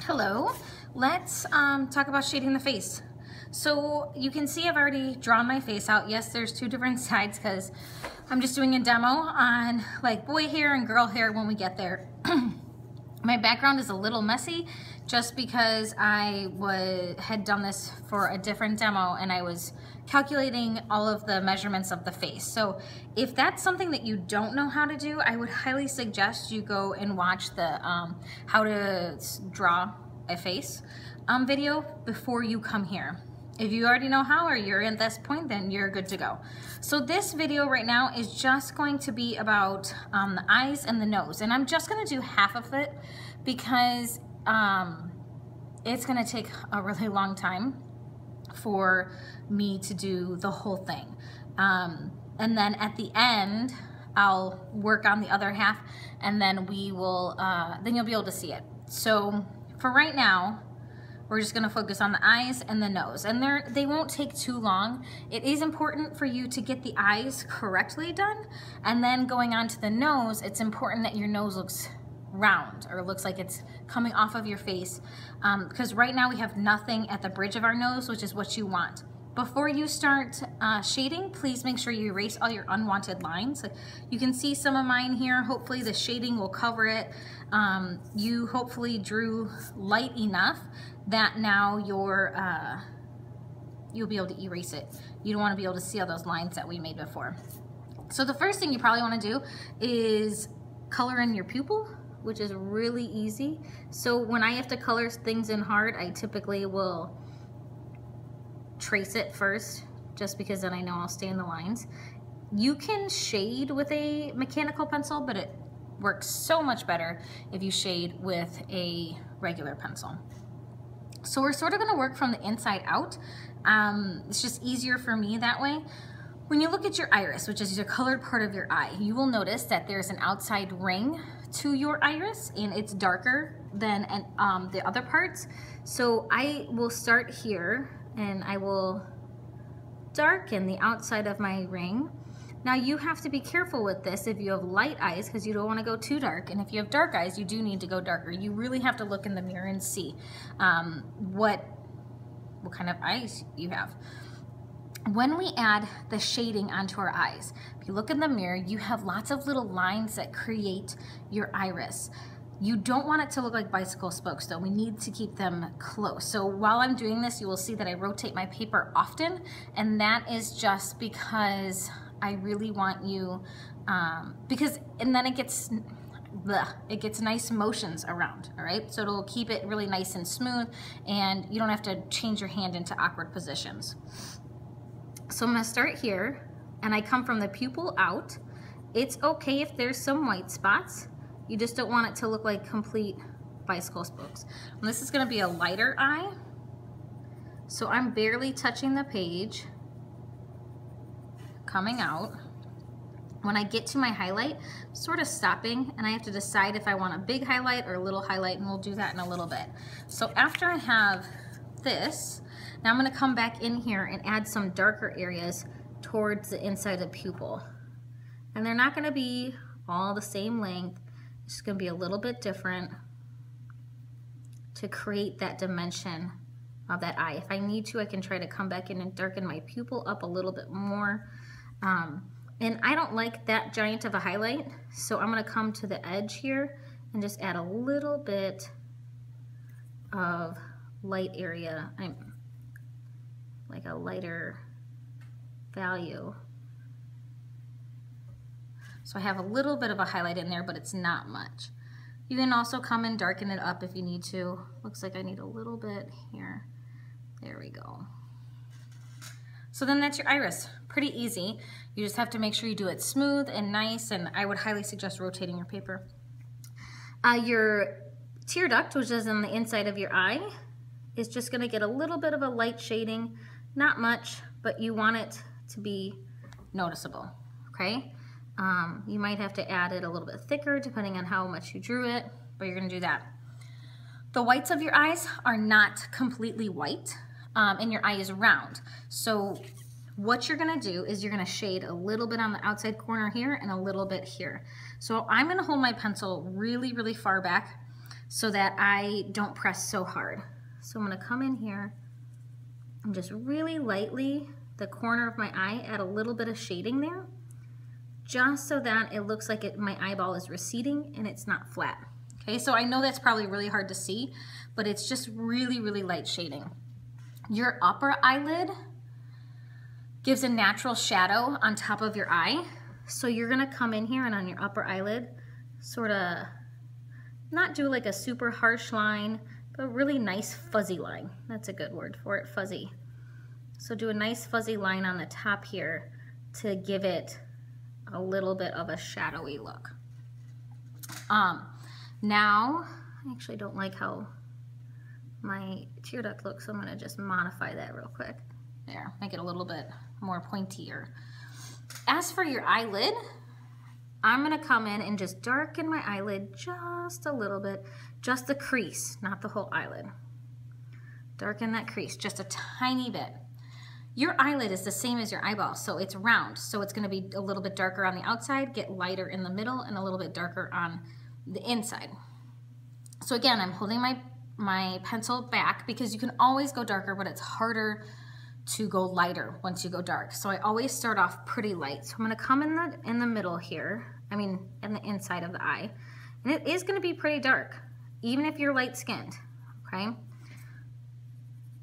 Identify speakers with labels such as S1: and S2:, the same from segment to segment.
S1: Hello, let's talk about shading the face. So you can see I've already drawn my face out. Yes, there's two different sides because I'm just doing a demo on like boy hair and girl hair when we get there. My background is a little messy just because I had done this for a different demo and I was calculating all of the measurements of the face. So if that's something that you don't know how to do, I would highly suggest you go and watch the how to draw a face video before you come here. If you already know how or you're at this point, then you're good to go. So this video right now is just going to be about the eyes and the nose. And I'm just gonna do half of it because it's gonna take a really long time for me to do the whole thing. And then at the end, I'll work on the other half and then we will, then you'll be able to see it. So for right now, we're just gonna focus on the eyes and the nose, and they won't take too long. It is important for you to get the eyes correctly done, and then going on to the nose, it's important that your nose looks round or looks like it's coming off of your face, because right now we have nothing at the bridge of our nose, which is what you want. Before you start shading, please make sure you erase all your unwanted lines. You can see some of mine here. Hopefully the shading will cover it. You hopefully drew light enough that now you'll be able to erase it. You don't want to be able to see all those lines that we made before. So the first thing you probably want to do is color in your pupil, which is really easy. So when I have to color things in hard, I typically will trace it first, just because then I know I'll stay in the lines. You can shade with a mechanical pencil, but it works so much better if you shade with a regular pencil. So we're sort of gonna work from the inside out. It's just easier for me that way. When you look at your iris, which is your colored part of your eye, you will notice that there's an outside ring to your iris and it's darker than the other parts. So I will start here and I will darken the outside of my ring. Now you have to be careful with this if you have light eyes, because you don't want to go too dark, and if you have dark eyes, you do need to go darker. You really have to look in the mirror and see what kind of eyes you have. When we add the shading onto our eyes, if you look in the mirror, you have lots of little lines that create your iris. You don't want it to look like bicycle spokes though. We need to keep them close. So while I'm doing this, you will see that I rotate my paper often, and that is just because I really want you, and then it gets nice motions around, all right? So it'll keep it really nice and smooth, and you don't have to change your hand into awkward positions. So I'm gonna start here, and I come from the pupil out. It's okay if there's some white spots. You just don't want it to look like complete bicycle spokes. And this is gonna be a lighter eye, so I'm barely touching the page, coming out. When I get to my highlight, I'm sort of stopping, and I have to decide if I want a big highlight or a little highlight, and we'll do that in a little bit. So after I have this, now I'm gonna come back in here and add some darker areas towards the inside of the pupil. And they're not gonna be all the same length. It's gonna be a little bit different to create that dimension of that eye. If I need to, I can try to come back in and darken my pupil up a little bit more. And I don't like that giant of a highlight, so I'm gonna come to the edge here and just add a little bit of light area, like a lighter value. So I have a little bit of a highlight in there, but it's not much. You can also come and darken it up if you need to. Looks like I need a little bit here. There we go. So then that's your iris. Pretty easy. You just have to make sure you do it smooth and nice, and I would highly suggest rotating your paper. Your tear duct, which is on the inside of your eye, is just gonna get a little bit of a light shading. Not much, but you want it to be noticeable, okay? You might have to add it a little bit thicker depending on how much you drew it, but you're gonna do that. The whites of your eyes are not completely white, and your eye is round. So what you're gonna do is you're gonna shade a little bit on the outside corner here and a little bit here. So I'm gonna hold my pencil really, really far back so that I don't press so hard. So I'm gonna come in here and just really lightly, the corner of my eye, add a little bit of shading there, just so that it looks like my eyeball is receding and it's not flat. Okay, so I know that's probably really hard to see, but it's just really, really light shading. Your upper eyelid gives a natural shadow on top of your eye. So you're gonna come in here and on your upper eyelid, sort of not do like a super harsh line, but a really nice fuzzy line. That's a good word for it, fuzzy. So do a nice fuzzy line on the top here to give it a little bit of a shadowy look. Now, I actually don't like how my tear duct looks, so I'm gonna just modify that real quick. There, make it a little bit more pointier. As for your eyelid, I'm gonna come in and just darken my eyelid just a little bit, just the crease, not the whole eyelid. Darken that crease just a tiny bit. Your eyelid is the same as your eyeball, so it's round, so it's gonna be a little bit darker on the outside, get lighter in the middle, and a little bit darker on the inside. So again, I'm holding my pencil back because you can always go darker, but it's harder to go lighter once you go dark. So I always start off pretty light. So I'm gonna come in the middle here, in the inside of the eye, and it is gonna be pretty dark, even if you're light skinned, okay? And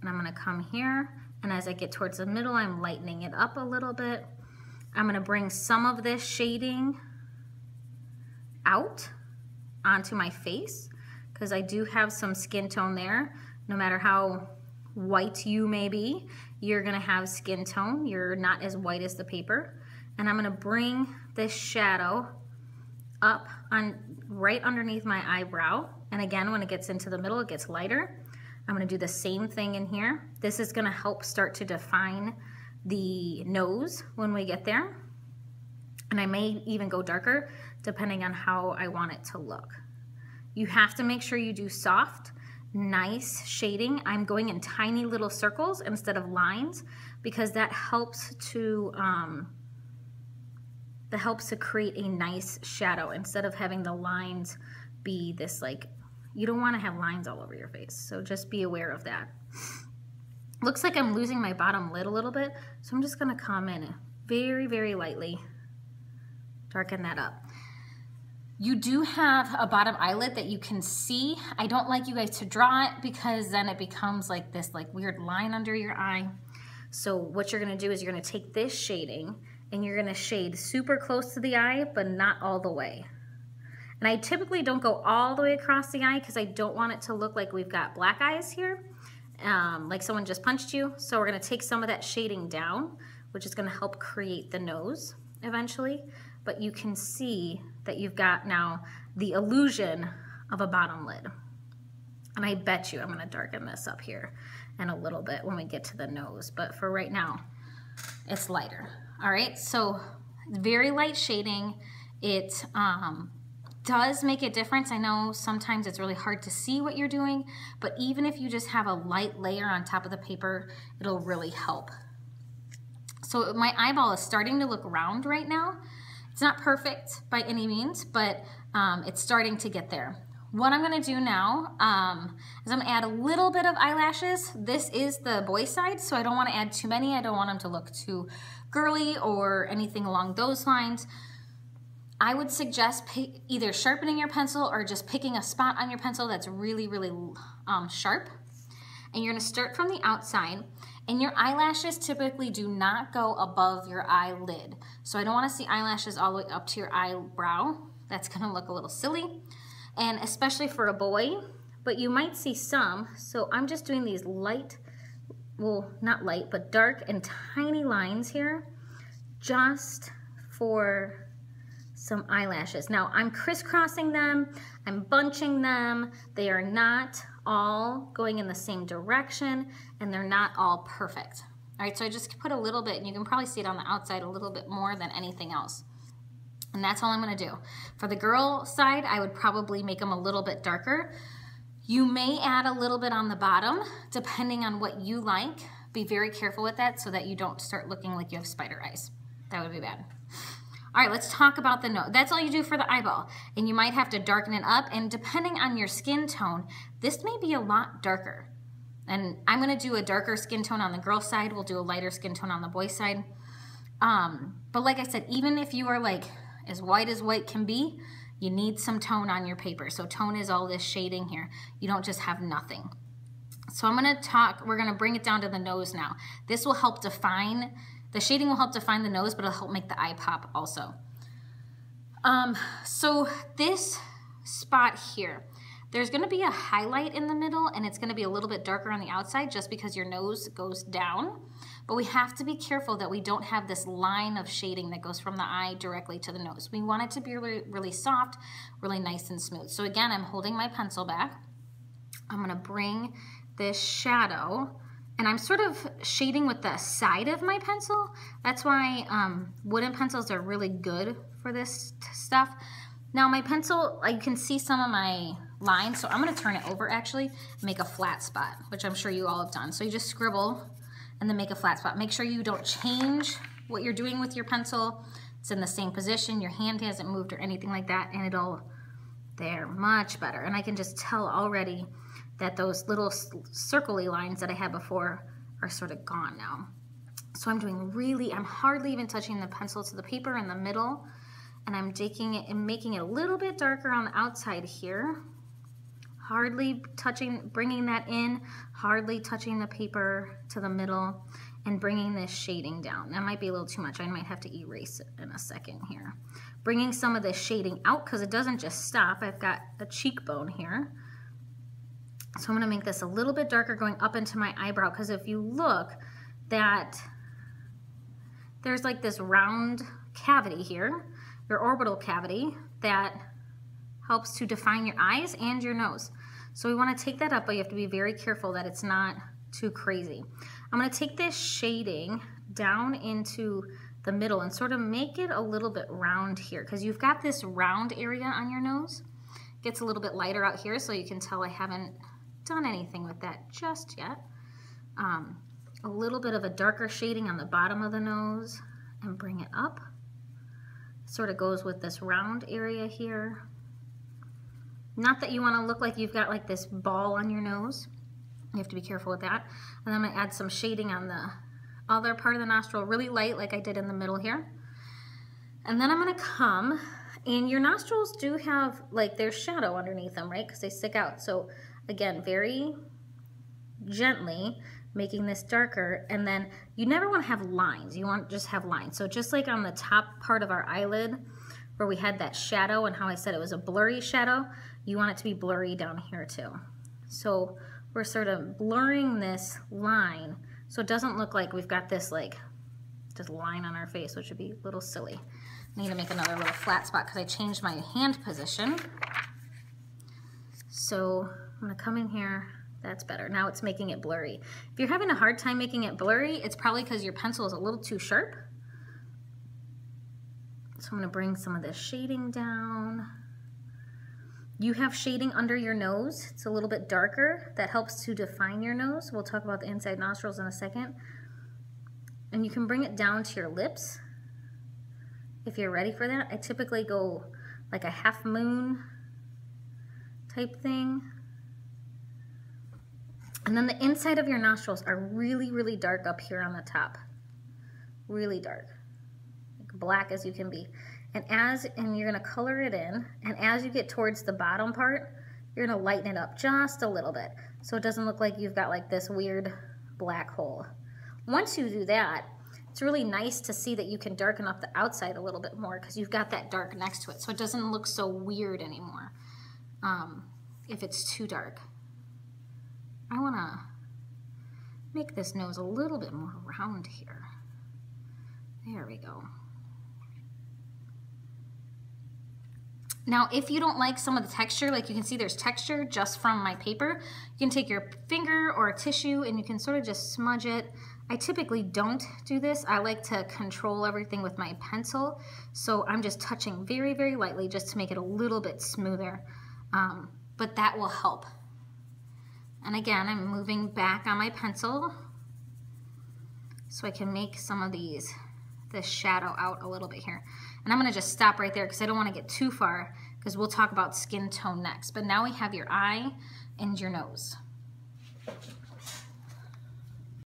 S1: I'm gonna come here, and as I get towards the middle, I'm lightening it up a little bit. I'm gonna bring some of this shading out onto my face, because I do have some skin tone there. No matter how white you may be, you're gonna have skin tone. You're not as white as the paper. And I'm gonna bring this shadow up on right underneath my eyebrow. And again, when it gets into the middle, it gets lighter. I'm gonna do the same thing in here. This is gonna help start to define the nose when we get there. And I may even go darker depending on how I want it to look. You have to make sure you do soft, nice shading. I'm going in tiny little circles instead of lines because that helps to create a nice shadow instead of having the lines be this like, you don't want to have lines all over your face. So just be aware of that. Looks like I'm losing my bottom lid a little bit. So I'm just going to come in very, very lightly, darken that up. You do have a bottom eyelid that you can see. I don't like you guys to draw it because then it becomes like this weird line under your eye. So what you're gonna do is you're gonna take this shading and you're gonna shade super close to the eye, but not all the way. And I typically don't go all the way across the eye because I don't want it to look like we've got black eyes here, like someone just punched you. So we're gonna take some of that shading down, which is gonna help create the nose eventually. But you can see that you've got now the illusion of a bottom lid. And I bet you I'm gonna darken this up here in a little bit when we get to the nose, but for right now, it's lighter. All right, so very light shading. It does make a difference. I know sometimes it's really hard to see what you're doing, but even if you just have a light layer on top of the paper, it'll really help. So my eyeball is starting to look round right now. It's not perfect by any means, but it's starting to get there. What I'm gonna do now is I'm gonna add a little bit of eyelashes. This is the boy side, so I don't wanna add too many. I don't want them to look too girly or anything along those lines. I would suggest either sharpening your pencil or just picking a spot on your pencil that's really, really sharp. And you're gonna start from the outside. And your eyelashes typically do not go above your eyelid. So I don't want to see eyelashes all the way up to your eyebrow. That's going to look a little silly. And especially for a boy, but you might see some. So I'm just doing these light, well, not light, but dark and tiny lines here just for some eyelashes. Now I'm crisscrossing them, I'm bunching them. They are not all going in the same direction and they're not all perfect. All right, so I just put a little bit, and you can probably see it on the outside a little bit more than anything else. And that's all I'm gonna do. For the girl side, I would probably make them a little bit darker. You may add a little bit on the bottom, depending on what you like. Be very careful with that so that you don't start looking like you have spider eyes. That would be bad. All right, let's talk about the nose. That's all you do for the eyeball. And you might have to darken it up. And depending on your skin tone, this may be a lot darker. And I'm gonna do a darker skin tone on the girl side. We'll do a lighter skin tone on the boy side. But like I said, even if you are like as white can be, you need some tone on your paper. So tone is all this shading here. You don't just have nothing. So we're gonna bring it down to the nose now. This will help define, the shading will help define the nose, but it'll help make the eye pop also. So this spot here, there's gonna be a highlight in the middle and it's gonna be a little bit darker on the outside just because your nose goes down. But we have to be careful that we don't have this line of shading that goes from the eye directly to the nose. We want it to be really, really soft, really nice and smooth. So again, I'm holding my pencil back. I'm gonna bring this shadow and I'm sort of shading with the side of my pencil. That's why wooden pencils are really good for this stuff. Now my pencil, you can see some of my lines, so I'm gonna turn it over actually, make a flat spot, which I'm sure you all have done. So you just scribble and then make a flat spot. Make sure you don't change what you're doing with your pencil. It's in the same position, your hand hasn't moved or anything like that, and there, much better. And I can just tell already that those little circle-y lines that I had before are sort of gone now. So I'm hardly even touching the pencil to the paper in the middle, and I'm taking it and making it a little bit darker on the outside here. Hardly touching, bringing that in, hardly touching the paper to the middle, and bringing this shading down. That might be a little too much. I might have to erase it in a second here. Bringing some of this shading out because it doesn't just stop. I've got a cheekbone here. So I'm gonna make this a little bit darker going up into my eyebrow because if you look, that there's like this round cavity here, your orbital cavity, that helps to define your eyes and your nose. So we want to take that up, but you have to be very careful that it's not too crazy. I'm going to take this shading down into the middle and sort of make it a little bit round here because you've got this round area on your nose. It gets a little bit lighter out here, so you can tell I haven't done anything with that just yet. A little bit of a darker shading on the bottom of the nose and bring it up. Sort of goes with this round area here. Not that you want to look like you've got like this ball on your nose. You have to be careful with that. And then I'm going to add some shading on the other part of the nostril, really light like I did in the middle here. And then I'm going to come, and your nostrils do have like there's shadow underneath them, right? Because they stick out. So again, very gently making this darker, and then you never want to have lines. You want to just have lines. So just like on the top part of our eyelid where we had that shadow and how I said it was a blurry shadow, you want it to be blurry down here too. So we're sort of blurring this line so it doesn't look like we've got this like just line on our face, which would be a little silly. I need to make another little flat spot because I changed my hand position. So I'm gonna come in here. That's better. Now it's making it blurry. If you're having a hard time making it blurry, it's probably because your pencil is a little too sharp. So I'm gonna bring some of this shading down. You have shading under your nose. It's a little bit darker. That helps to define your nose. We'll talk about the inside nostrils in a second. And you can bring it down to your lips if you're ready for that. I typically go like a half moon type thing. And then the inside of your nostrils are really, really dark up here on the top. Really dark. Like black as you can be. And you're gonna color it in, and as you get towards the bottom part, you're gonna lighten it up just a little bit so it doesn't look like you've got like this weird black hole. Once you do that, it's really nice to see that you can darken up the outside a little bit more because you've got that dark next to it, so it doesn't look so weird anymore if it's too dark. I wanna make this nose a little bit more round here. There we go. Now, if you don't like some of the texture, like you can see there's texture just from my paper, you can take your finger or a tissue and you can sort of just smudge it. I typically don't do this. I like to control everything with my pencil. So I'm just touching very, very lightly just to make it a little bit smoother. But that will help. And again, I'm moving back on my pencil so I can make some of this shadow out a little bit here. And I'm gonna just stop right there because I don't wanna get too far because we'll talk about skin tone next. But now we have your eye and your nose.